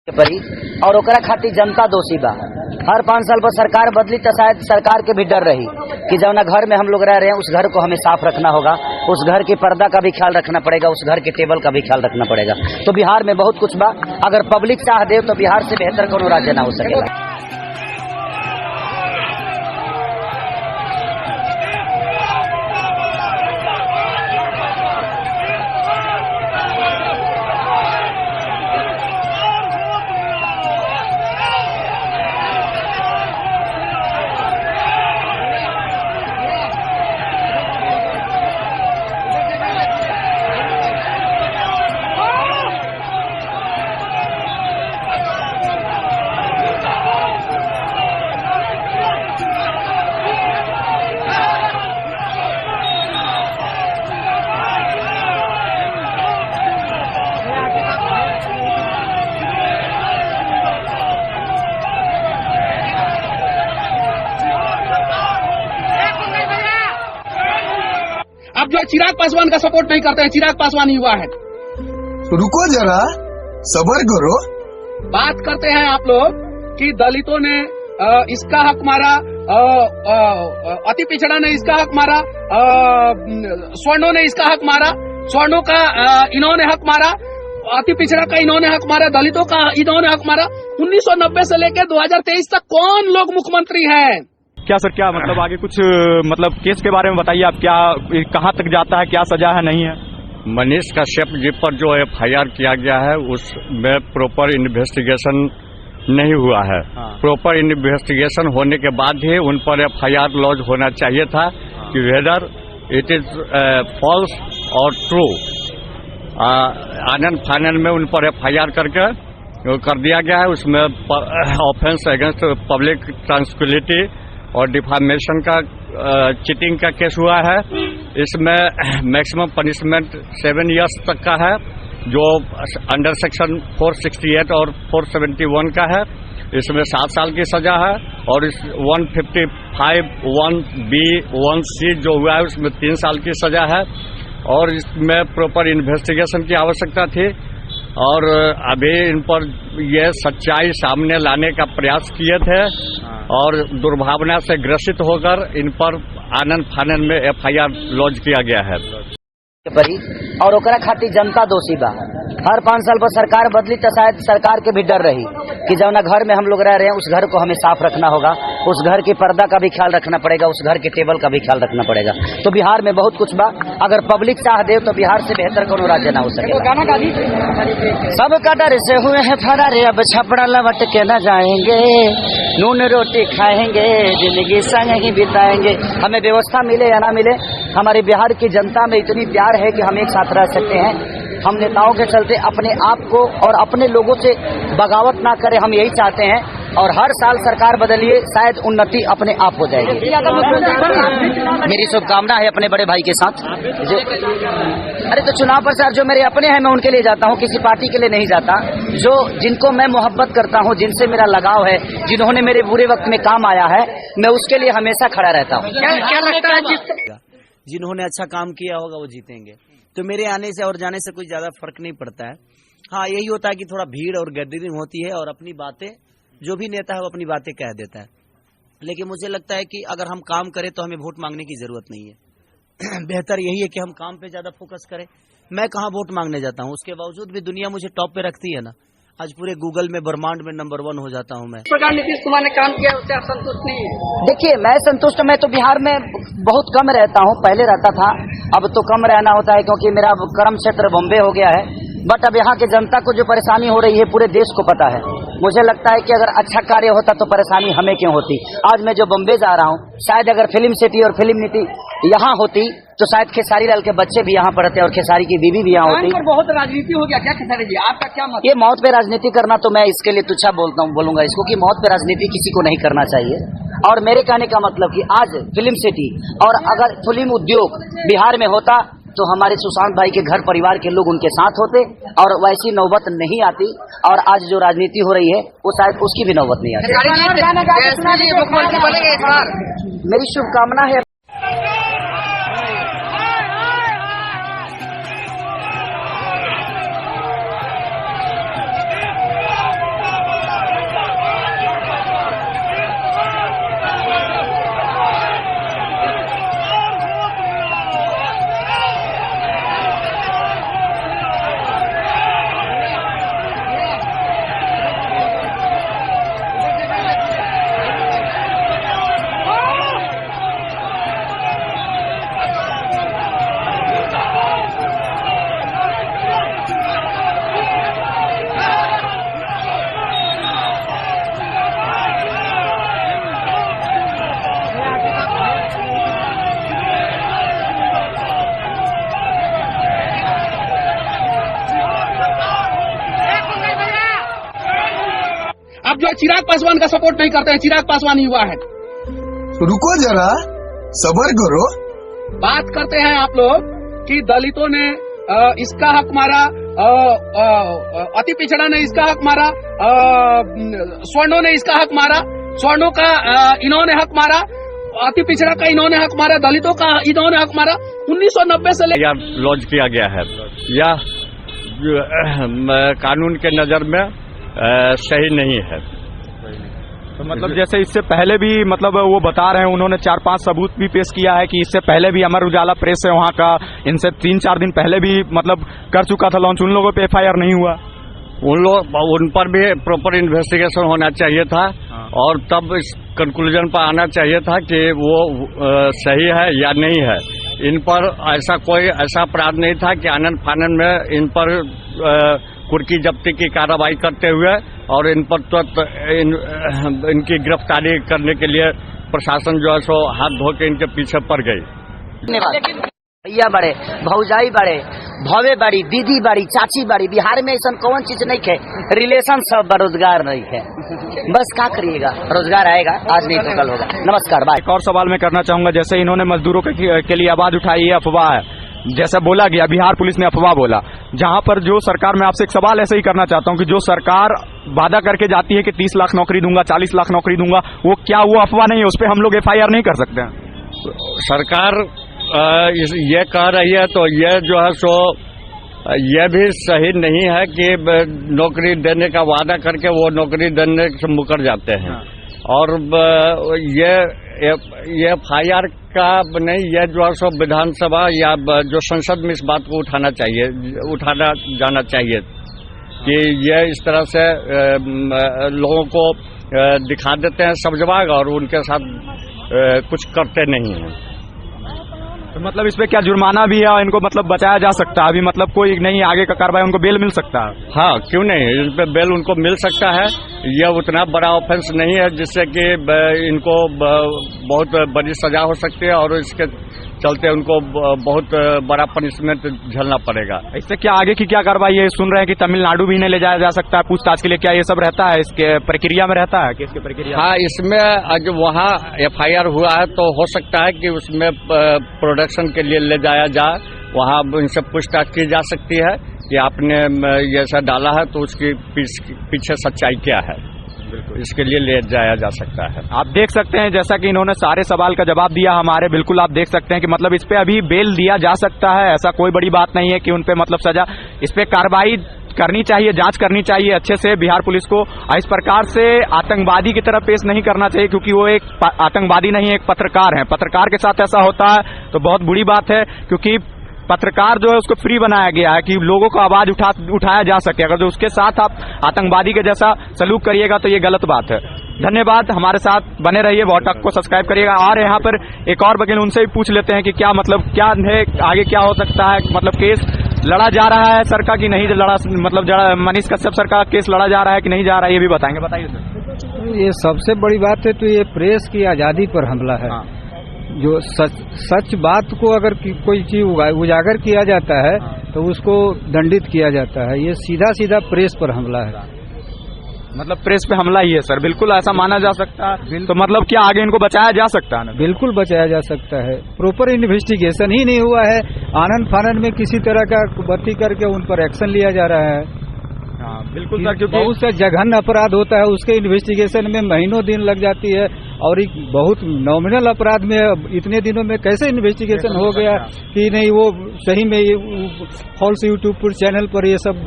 परी और ओकरा खातिर जनता दोषी बा। हर 5 साल पर सरकार बदली तो शायद सरकार के भी डर रही कि जौना घर में हम लोग रह रहे हैं उस घर को हमें साफ रखना होगा, उस घर के पर्दा का भी ख्याल रखना पड़ेगा, उस घर के टेबल का भी ख्याल रखना पड़ेगा। तो बिहार में बहुत कुछ बा, अगर पब्लिक चाह दे तो बिहार से बेहतर कोनो राज्य ना हो सकेगा। अब जो चिराग पासवान का सपोर्ट नहीं करते हैं, चिराग पासवान युवा है। रुको जरा, सबर करो। बात करते हैं आप लोग कि दलितों ने इसका हक मारा, अति पिछड़ा ने इसका हक मारा, स्वर्णों ने इसका हक मारा, स्वर्णों का इन्होंने हक मारा, अति पिछड़ा का इन्होंने हक मारा, दलितों का इन्होंने हक मारा। 1990 से लेकर 2023 तक कौन लोग मुख्यमंत्री हैं? क्या सर, क्या मतलब आगे कुछ मतलब केस के बारे में बताइए आप, क्या कहाँ तक जाता है, क्या सजा है नहीं है? मनीष कश्यप जी पर जो FIR किया गया है उसमें प्रॉपर इन्वेस्टिगेशन नहीं हुआ है। प्रॉपर इन्वेस्टिगेशन होने के बाद ही उन पर FIR लॉन्च होना चाहिए था कि वेदर इट इज फॉल्स और ट्रू। आनंद फानन में उन पर FIR करके कर दिया गया है। उसमें ऑफेंस अगेंस्ट पब्लिक ट्रांसक्विलिटी और डिफामेशन का चीटिंग का केस हुआ है। इसमें मैक्सिमम पनिशमेंट 7 इयर्स तक का है, जो अंडर सेक्शन 468 और 471 का है। इसमें 7 साल की सजा है और इस 155 1B 1C जो हुआ है उसमें 3 साल की सजा है। और इसमें प्रॉपर इन्वेस्टिगेशन की आवश्यकता थी और अभी इन पर ये सच्चाई सामने लाने का प्रयास किए थे और दुर्भावना से ग्रसित होकर इन पर आनंद फानन में FIR लॉन्च किया गया है। परी और ओकरा खातिर जनता दोषी बा। हर 5 साल पर सरकार बदली तो शायद सरकार के भी डर रही कि जौना घर में हम लोग रह रहे हैं उस घर को हमें साफ रखना होगा, उस घर के पर्दा का भी ख्याल रखना पड़ेगा, उस घर के टेबल का भी ख्याल रखना पड़ेगा। तो बिहार में बहुत कुछ बा, अगर पब्लिक चाह दे तो बिहार से बेहतर कोनो राज्य ना हो सकेगा। सबका डर से हुए हैं फरार, अब छपड़ा लवट के न जाएंगे, नून रोटी खाएंगे, जिंदगी संग ही बिताएंगे। हमें व्यवस्था मिले या ना मिले, हमारे बिहार की जनता में इतनी प्यार है कि हम एक साथ रह सकते हैं। हम नेताओं के चलते अपने आप को और अपने लोगों से बगावत ना करें, हम यही चाहते हैं। और हर साल सरकार बदलिए, शायद उन्नति अपने आप हो जाएगी। मेरी शुभकामना है अपने बड़े भाई के साथ। अरे तो चुनाव प्रचार जो मेरे अपने हैं मैं उनके लिए जाता हूँ, किसी पार्टी के लिए नहीं जाता। जो जिनको मैं मोहब्बत करता हूँ, जिनसे मेरा लगाव है, जिन्होंने मेरे बुरे वक्त में काम आया है, मैं उसके लिए हमेशा खड़ा रहता हूँ। क्या लगता है जिन्होंने अच्छा काम किया होगा वो जीतेंगे। तो मेरे आने से और जाने से कुछ ज्यादा फर्क नहीं पड़ता है। हाँ, यही होता है कि थोड़ा भीड़ और गैदरिंग होती है और अपनी बातें, जो भी नेता है वो अपनी बातें कह देता है। लेकिन मुझे लगता है कि अगर हम काम करें तो हमें वोट मांगने की जरूरत नहीं है। बेहतर यही है कि हम काम पे ज्यादा फोकस करें। मैं कहाँ वोट मांगने जाता हूँ, उसके बावजूद भी दुनिया मुझे टॉप पे रखती है ना। आज पूरे गूगल में ब्रह्मांड में नंबर 1 हो जाता हूँ मैं। इस प्रकार नीतीश कुमार ने काम किया, उससे आप संतुष्ट नहीं है? देखिए, मैं संतुष्ट, मैं तो बिहार में बहुत कम रहता हूँ, पहले रहता था, अब तो कम रहना होता है क्योंकि मेरा कर्म क्षेत्र बॉम्बे हो गया है। बट अब यहाँ की जनता को जो परेशानी हो रही है पूरे देश को पता है। मुझे लगता है कि अगर अच्छा कार्य होता तो परेशानी हमें क्यों होती। आज मैं जो बॉम्बे जा रहा हूँ, शायद अगर फिल्म सिटी और फिल्म नीति यहाँ होती तो शायद खेसारी लाल के बच्चे भी यहाँ पढ़ते और खेसारी की बीवी भी यहाँ होती। बहुत राजनीति हो गया क्या खेसारी जी, आपका क्या मत? ये मौत पे राजनीति करना तो मैं इसके लिए तुच्छा बोलूंगा इसको कि मौत पे राजनीति किसी को नहीं करना चाहिए। और मेरे कहने का मतलब कि आज फिल्म सिटी और अगर फिल्म उद्योग बिहार में होता तो हमारे सुशांत भाई के घर परिवार के लोग उनके साथ होते और वैसी नौबत नहीं आती। और आज जो राजनीति हो रही है वो शायद उसकी भी नौबत नहीं आती। मेरी शुभकामना है। आप जो चिराग पासवान का सपोर्ट नहीं करते हैं, चिराग पासवान युवा है। रुको जरा, सबर करो। बात करते हैं आप लोग कि दलितों ने इसका हक मारा, अति पिछड़ा ने इसका हक मारा, स्वर्णों ने इसका हक मारा, स्वर्णों का इन्होंने हक मारा, अति पिछड़ा का इन्होंने हक मारा, दलितों का इन्होंने हक मारा। 1990 से लॉन्च किया गया है। यह कानून के नजर में सही नहीं है। तो मतलब जैसे इससे पहले भी मतलब वो बता रहे हैं, उन्होंने 4-5 सबूत भी पेश किया है कि इससे पहले भी अमर उजाला प्रेस है वहाँ का, इनसे 3-4 दिन पहले भी मतलब कर चुका था लॉन्च, उन लोगों पे FIR नहीं हुआ। उन पर भी प्रॉपर इन्वेस्टिगेशन होना चाहिए था और तब इस कंक्लूजन पर आना चाहिए था कि वो सही है या नहीं है। इन पर कोई ऐसा अपराध नहीं था कि आनंद फानन में इन पर कुर्की जब्ती की कार्रवाई करते हुए और इन पर इनकी गिरफ्तारी करने के लिए प्रशासन जो है सो हाथ धो के इनके पीछे पड़ गई। भैया बड़े, भौजाई बड़े, भवे बड़ी, दीदी बड़ी, चाची बड़ी, बिहार में ऐसा कौन चीज नहीं है, रिलेशन सब रोजगार नहीं है। बस क्या करिएगा, रोजगार आएगा, आज नहीं तो कल होगा। नमस्कार, बाय। एक और सवाल मैं करना चाहूंगा, जैसे इन्होंने मजदूरों के लिए आवाज उठाई, ये अफवाह है जैसा बोला गया, बिहार पुलिस ने अफवाह बोला, जहां पर जो सरकार, मैं आपसे एक सवाल ऐसे ही करना चाहता हूं कि जो सरकार वादा करके जाती है कि 30 लाख नौकरी दूंगा, 40 लाख नौकरी दूंगा, वो क्या वो अफवाह नहीं है, उस पर हम लोग FIR नहीं कर सकते हैं? सरकार ये कह रही है तो ये जो है सो ये भी सही नहीं है कि नौकरी देने का वादा करके वो नौकरी देने से मुकर जाते हैं। और ये FIR का नहीं, ये जो है सो विधानसभा या जो संसद में इस बात को उठाना जाना चाहिए कि ये इस तरह से लोगों को दिखा देते हैं सब जगह और उनके साथ कुछ करते नहीं हैं। तो मतलब इस पे क्या जुर्माना भी है, इनको मतलब बचाया जा सकता है? अभी मतलब कोई नहीं आगे का कार्रवाई, उनको बेल मिल सकता है? हाँ, क्यों नहीं, इन पे बेल उनको मिल सकता है। यह उतना बड़ा ऑफेंस नहीं है जिससे कि इनको बहुत बड़ी सजा हो सकती है और इसके चलते उनको बहुत बड़ा पनिशमेंट झेलना पड़ेगा। इससे क्या आगे की क्या कार्रवाई है? सुन रहे हैं कि तमिलनाडु भी इन्हें ले जाया जा सकता है पूछताछ के लिए, क्या ये सब रहता है इसके प्रक्रिया में, रहता है केस की प्रक्रिया? हाँ, इसमें आज वहाँ FIR हुआ है तो हो सकता है कि उसमें प्रोडक्शन के लिए ले जाया जाए, वहाँ इनसे पूछताछ की जा सकती है कि आपने ये ऐसा डाला है तो उसकी पीछे सच्चाई क्या है, इसके लिए ले जाया जा सकता है। आप देख सकते हैं जैसा कि इन्होंने सारे सवाल का जवाब दिया हमारे, बिल्कुल आप देख सकते हैं कि मतलब इस पे अभी बेल दिया जा सकता है, ऐसा कोई बड़ी बात नहीं है कि उन पे मतलब सजा, इस पे कार्रवाई करनी चाहिए, जांच करनी चाहिए अच्छे से बिहार पुलिस को। इस प्रकार से आतंकवादी की तरफ पेश नहीं करना चाहिए, क्योंकि वो एक आतंकवादी नहीं है, एक पत्रकार है। पत्रकार के साथ ऐसा होता है तो बहुत बुरी बात है, क्योंकि पत्रकार जो है उसको फ्री बनाया गया है कि लोगों को आवाज उठाया जा सके। अगर जो उसके साथ आप आतंकवादी के जैसा सलूक करिएगा तो ये गलत बात है। धन्यवाद, हमारे साथ बने रहिए, वॉटक को सब्सक्राइब करिएगा। और यहाँ पर एक और बगल उनसे भी पूछ लेते हैं कि क्या मतलब क्या है, आगे क्या हो सकता है, मतलब केस लड़ा जा रहा है सर का कि नहीं लड़ा, मतलब मनीष कश्यप सर का केस लड़ा जा रहा है कि नहीं जा रहा है, ये भी बताएंगे। बताइए सर। ये सबसे बड़ी बात है तो ये प्रेस की आजादी पर हमला है। जो सच बात को अगर कोई चीज उजागर किया जाता है तो उसको दंडित किया जाता है। ये सीधा सीधा प्रेस पर हमला है, मतलब प्रेस पे हमला ही है सर, बिल्कुल ऐसा माना जा सकता है। तो मतलब क्या आगे इनको बचाया जा सकता है? बिल्कुल बचाया जा सकता है। प्रॉपर इन्वेस्टिगेशन ही नहीं हुआ है, आनंद फानन में किसी तरह का भर्ती करके उन पर एक्शन लिया जा रहा है। हाँ बिल्कुल सर, क्योंकि बहुत सा जघन्य अपराध होता है, उसके इन्वेस्टिगेशन में महीनों दिन लग जाती है, और एक बहुत नॉमिनल अपराध में इतने दिनों में कैसे इन्वेस्टिगेशन हो गया कि नहीं वो सही में फॉल्स यूट्यूब पर चैनल पर ये सब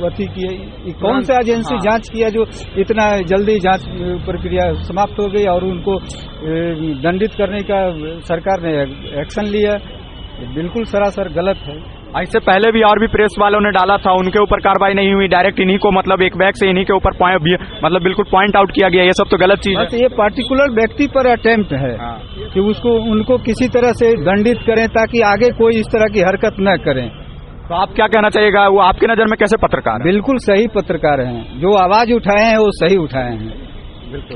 अति किए। कौन सा एजेंसी जांच किया जो इतना जल्दी जांच प्रक्रिया समाप्त हो गई और उनको दंडित करने का सरकार ने एक्शन लिया? बिल्कुल सरासर गलत है। इससे पहले भी और भी प्रेस वालों ने डाला था, उनके ऊपर कार्रवाई नहीं हुई, डायरेक्ट इन्हीं को मतलब एक बैग से इन्हीं के ऊपर मतलब बिल्कुल पॉइंट आउट किया गया। ये सब तो गलत चीज है। ये पार्टिकुलर व्यक्ति पर अटेम्प्ट है कि उनको किसी तरह से दंडित करें ताकि आगे कोई इस तरह की हरकत न करें। तो आप क्या कहना चाहिएगा, वो आपकी नजर में कैसे पत्रकार है? बिल्कुल सही पत्रकार हैं, जो आवाज उठाए हैं वो सही उठाए हैं।